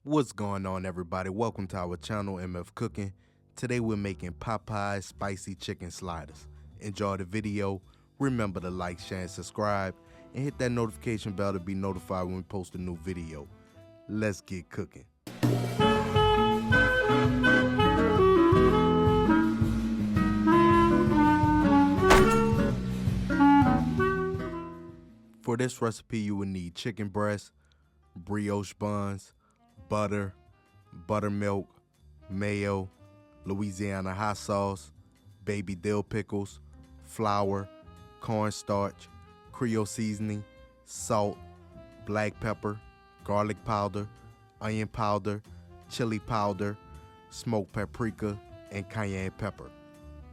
What's going on, everybody? Welcome to our channel, MF Cooking. Today we're making Popeyes spicy chicken sliders. Enjoy the video. Remember to like, share, and subscribe, and hit that notification bell to be notified when we post a new video. Let's get cooking. For this recipe, you will need chicken breast, brioche buns, butter, buttermilk, mayo, Louisiana hot sauce, baby dill pickles, flour, cornstarch, Creole seasoning, salt, black pepper, garlic powder, onion powder, chili powder, smoked paprika, and cayenne pepper.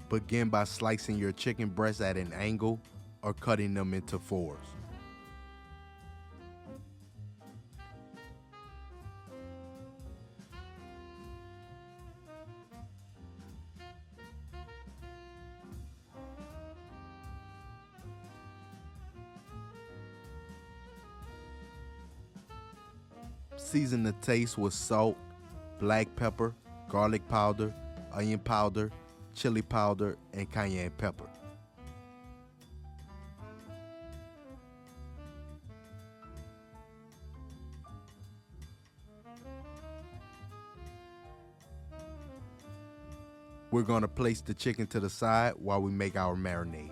Begin by slicing your chicken breasts at an angle or cutting them into fours. Season the taste with salt, black pepper, garlic powder, onion powder, chili powder, and cayenne pepper. We're going to place the chicken to the side while we make our marinade.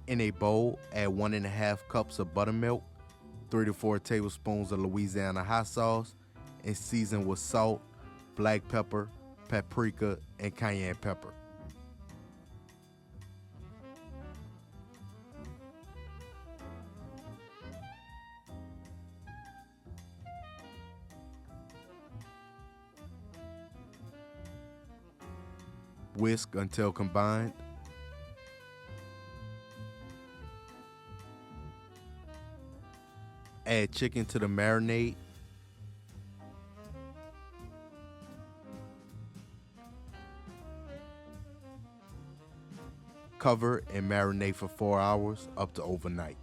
In a bowl, add 1.5 cups of buttermilk, 3 to 4 tablespoons of Louisiana hot sauce, and season with salt, black pepper, paprika, and cayenne pepper. Whisk until combined. Add chicken to the marinade. Cover and marinate for 4 hours up to overnight.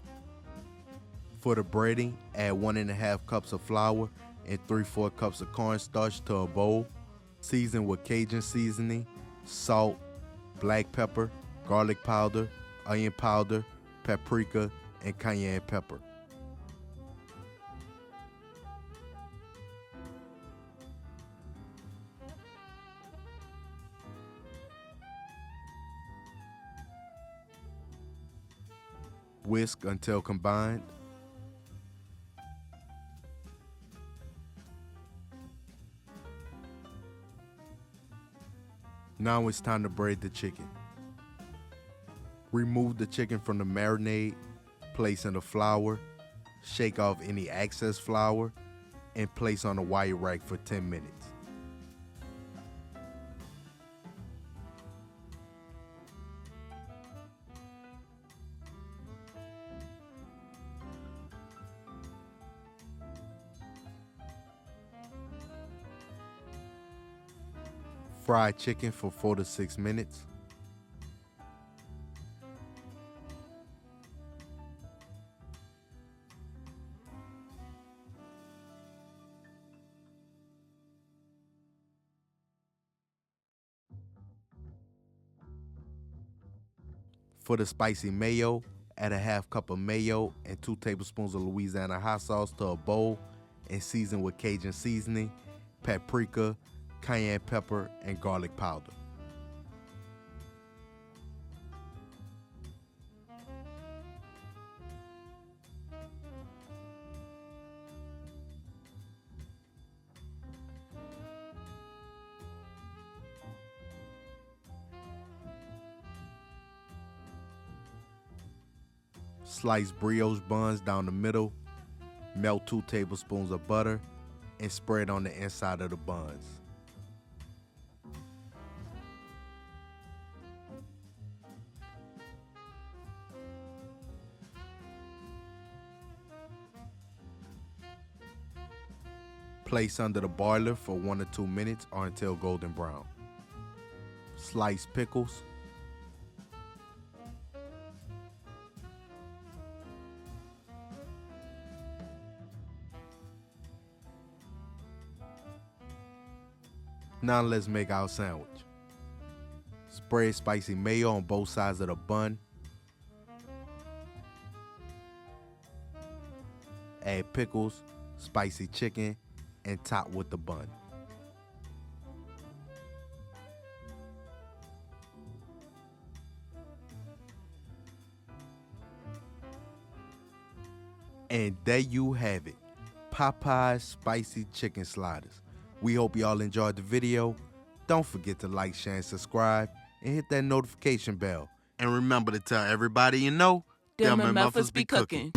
For the breading, add 1.5 cups of flour and 3/4 cups of cornstarch to a bowl. Season with Cajun seasoning, salt, black pepper, garlic powder, onion powder, paprika, and cayenne pepper. Whisk until combined. Now it's time to braid the chicken. Remove the chicken from the marinade, place in the flour, shake off any excess flour, and place on a wire rack for 10 minutes. Fry chicken for 4 to 6 minutes. For the spicy mayo, add a 1/2 cup of mayo and 2 tablespoons of Louisiana hot sauce to a bowl and season with Cajun seasoning, paprika, cayenne pepper, and garlic powder. Slice brioche buns down the middle, melt 2 tablespoons of butter, and spread on the inside of the buns. Place under the broiler for 1 to 2 minutes or until golden brown. Slice pickles. Now let's make our sandwich. Spread spicy mayo on both sides of the bun. Add pickles, spicy chicken, and top with the bun. And there you have it, Popeyes spicy chicken sliders. We hope y'all enjoyed the video. Don't forget to like, share, and subscribe, and hit that notification bell. And remember to tell everybody you know, them MFers be cooking.